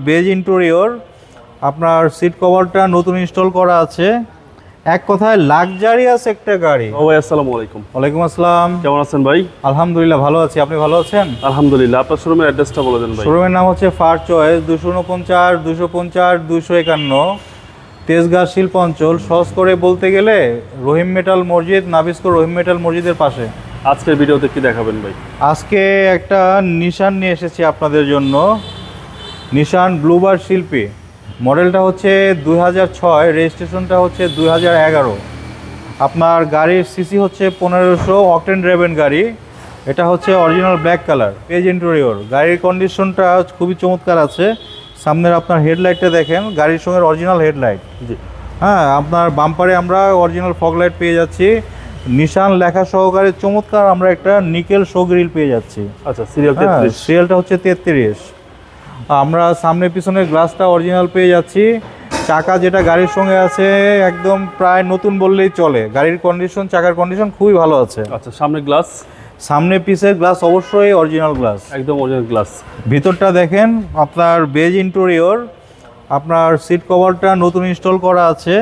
Beige interior, আপনার seat কভারটা নতুন ইনস্টল করা আছে। এক কথায় লাক্সারিয়াস একটা গাড়ি। ও ভাই, আসসালামু আলাইকুম। ওয়ালাইকুম আসসালাম। কেমন আছেন ভাই? আলহামদুলিল্লাহ ভালো আছি, আপনি ভালো আছেন? আলহামদুলিল্লাহ। আপনার শোরুমের অ্যাড্রেসটা বলে দেন ভাই। শোরুমের নাম হচ্ছে ফার চয়েস, 249, 250, 251, তেজগাঁ শিল্পাঞ্চল। সহজ করে বলতে গেলে রহিম মেটাল মসজিদ, নাবিস্কো রহিম মেটাল মসজিদের পাশে। আজকের ভিডিওতে কি দেখাবেন ভাই? আজকে একটা নিশান নিয়ে এসেছি আপনাদের জন্য, নিশান ব্লুবার শিল্পী। মডেলটা হচ্ছে 2006, রেজিস্ট্রেশনটা হচ্ছে 2011। আপনার গাড়ির সিসি হচ্ছে 1500, অকটেন ড্রাইভেন গাড়ি। এটা হচ্ছে original black colour, beige interior. গাড়ির কন্ডিশনটা খুবই চমৎকার আছে। সামনের আপনার হেডলাইটটা দেখেন, গাড়ির সঙ্গে অরিজিনাল হেডলাইট। জি হ্যাঁ, আপনার বাম্পারে আমরা অরিজিনাল ফগ লাইট পেয়ে যাচ্ছি, নিশান লেখা সহকারে চমৎকার আমরা একটা নিকেল শো গ্রিল পেয়ে যাচ্ছি। আচ্ছা, সিরিয়াল 33। সিরিয়ালটা হচ্ছে 33। আমরা সামনে পিছনের গ্লাসটা অরিজিনাল পেয়ে যাচ্ছি। চাকা যেটা গাড়ির সঙ্গে আছে একদম প্রায় নতুন বললেই চলে। গাড়ির কন্ডিশন, চাকার কন্ডিশন খুবই ভালো আছে। আচ্ছা, সামনে গ্লাস, সামনে পিসের গ্লাস অবশ্যই অরিজিনাল গ্লাস, একদম অরিজিনাল গ্লাস। ভিতরটা দেখেন, আপনার বেজ ইন্টেরিয়র, আপনার সিট কভারটা নতুন ইনস্টল করা আছে।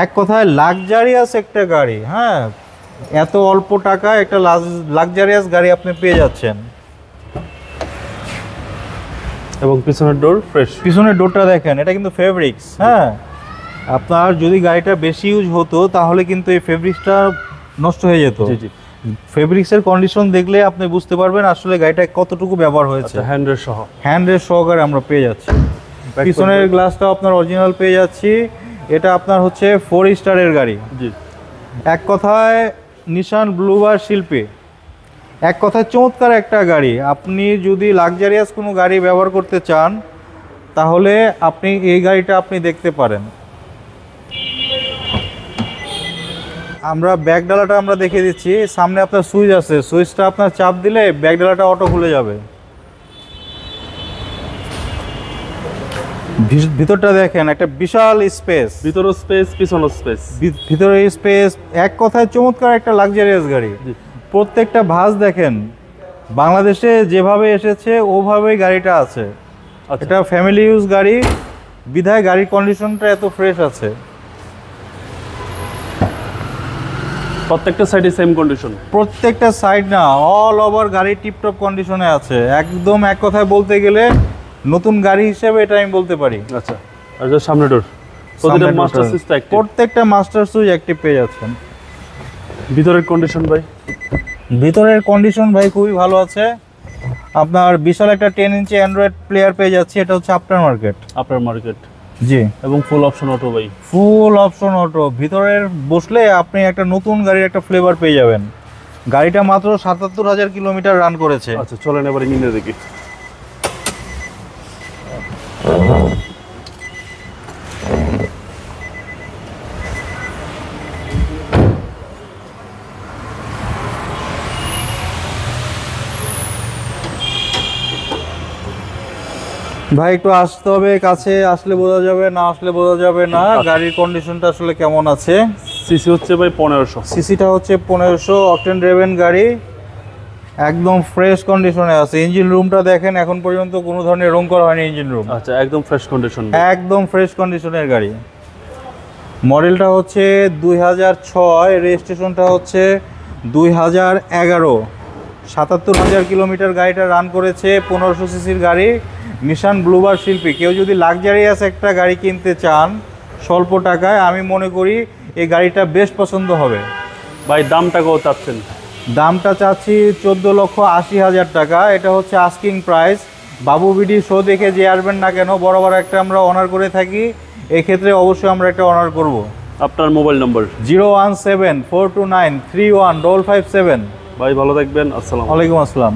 এক কথায় লাক্সারিয়াস একটা গাড়ি। হ্যাঁ, এত অল্প টাকা একটা লাক্সারিয়াস গাড়ি আপনি পেয়ে যাচ্ছেন। এবং পিছনের ডোর ফ্রেশ। পিছনের ডোরটা দেখেন, এটা কিন্তু ফেব্রিক্স। হ্যাঁ, আপনার যদি গাড়িটা বেশি ইউজ হতো তাহলে কিন্তু এই ফেব্রিক্সটা নষ্ট হয়ে যেত। জি জি। ফেব্রিক্সের কন্ডিশন দেখলে আপনি বুঝতে পারবেন আসলে গাড়িটা কতটুকু ব্যবহার হয়েছে। আচ্ছা, হ্যান্ডেল সহ। হ্যান্ডেল সহকারে আমরা পেয়ে যাচ্ছি। পিছনের গ্লাসটা আপনার অরিজিনাল পেয়ে যাচ্ছি। এটা আপনার হচ্ছে 4 স্টারের গাড়ি। জি। এক কথায় নিশান ব্লুবার শিল্পী, এক কথায় চমৎকার একটা গাড়ি। আপনি যদি লাক্সারিয়াস কোনো গাড়ি ব্যবহার করতে চান তাহলে আপনি এই গাড়িটা আপনি দেখতে পারেন। আমরা ব্যাক ডালাটা আমরা দেখে দিচ্ছি। সামনে আপনার সুইচ আছে, সুইচটা আপনার চাপ দিলে ব্যাক ডালাটা অটো খুলে যাবে। ভিতরটা দেখেন, একটা বিশাল স্পেস, ভিতরও স্পেস, পিছনও স্পেস। ভিতরে স্পেস। এক কথায় চমৎকার একটা লাক্সারিয়াস গাড়ি। প্রত্যেকটা ভাঁজ দেখেন, বাংলাদেশে যেভাবে এসেছে ওভাবেই গাড়িটা আছে। আচ্ছা। এটা ফ্যামিলি ইউজ গাড়ি, বিধায় গাড়ির কন্ডিশনটা এত ফ্রেশ আছে। প্রত্যেকটা সাইডে সেম কন্ডিশন? প্রত্যেকটা সাইড না, অল ওভার গাড়ি টিপটপ কন্ডিশনে আছে। একদম এক কথায় বলতে গেলে নতুন গাড়ি হিসেবে এটা আমি বলতে পারি। আচ্ছা, আর যে সামনে ডোর, প্রত্যেকটা মাস্টার সুইচ অ্যাক্টিভ। প্রত্যেকটা মাস্টার সুইচ অ্যাক্টিভ পেয়ে যাচ্ছেন। ভিতরের কন্ডিশন ভাই? ভিতরের কন্ডিশন ভাই খুবই ভালো আছে। আপনার বিশাল একটা 10 ইঞ্চি অ্যান্ড্রয়েড প্লেয়ার পেয়ে যাচ্ছি। এটা হচ্ছে আফটার মার্কেট। আফটার মার্কেট, জি। এবং ফুল অপশন অটো ভাই? Full option auto. ভিতরের বসলে আপনি একটা নতুন গাড়ির একটা ফ্লেভার পেয়ে যাবেন। গাড়িটা মাত্র 77,000 কিলোমিটার রান করেছে। আচ্ছা, চলেন এবার ইঞ্জিনে দেখি। ভাই একটু আসতে হবে কাছে, আসলে বোঝা যাবে, না আসলে বোঝা যাবে না গাড়ির কন্ডিশনটা আসলে কেমন আছে। সিসি হচ্ছে ভাই 1500। সিসিটা হচ্ছে 1500, অকটেন ড্রাইভেন গাড়ি, একদম ফ্রেশ কন্ডিশনে আছে। ইঞ্জিন রুমটা দেখেন, এখন পর্যন্ত কোনো ধরনের রং করা হয়নি ইঞ্জিন রুম। আচ্ছা, একদম ফ্রেশ কন্ডিশন। একদম ফ্রেশ কন্ডিশনের গাড়ি। মডেলটা হচ্ছে 2006, রেজিস্ট্রেশনটা হচ্ছে 2011। 77,000 কিলোমিটার গাড়িটা রান করেছে। 1500 সিসির গাড়ি, নিশান ব্লুবার শিল্পী। কেউ যদি লাক্সারিয়াস একটা গাড়ি কিনতে চান স্বল্প টাকায়, আমি মনে করি এই গাড়িটা বেশ পছন্দ হবে। ভাই দামটা কত চাচ্ছেন? দামটা চাচ্ছি 14,80,000 টাকা। এটা হচ্ছে আস্কিং প্রাইস। বাবু বিডি শো দেখে যে আসবেন না কেন, বরাবর একটা আমরা অনার করে থাকি, এক্ষেত্রে অবশ্যই আমরা একটা অনার করব। আপনার মোবাইল নম্বর? 01742931557। ভাই ভালো থাকবেন, আসসালাম। ওয়ালাইকুম আসসালাম।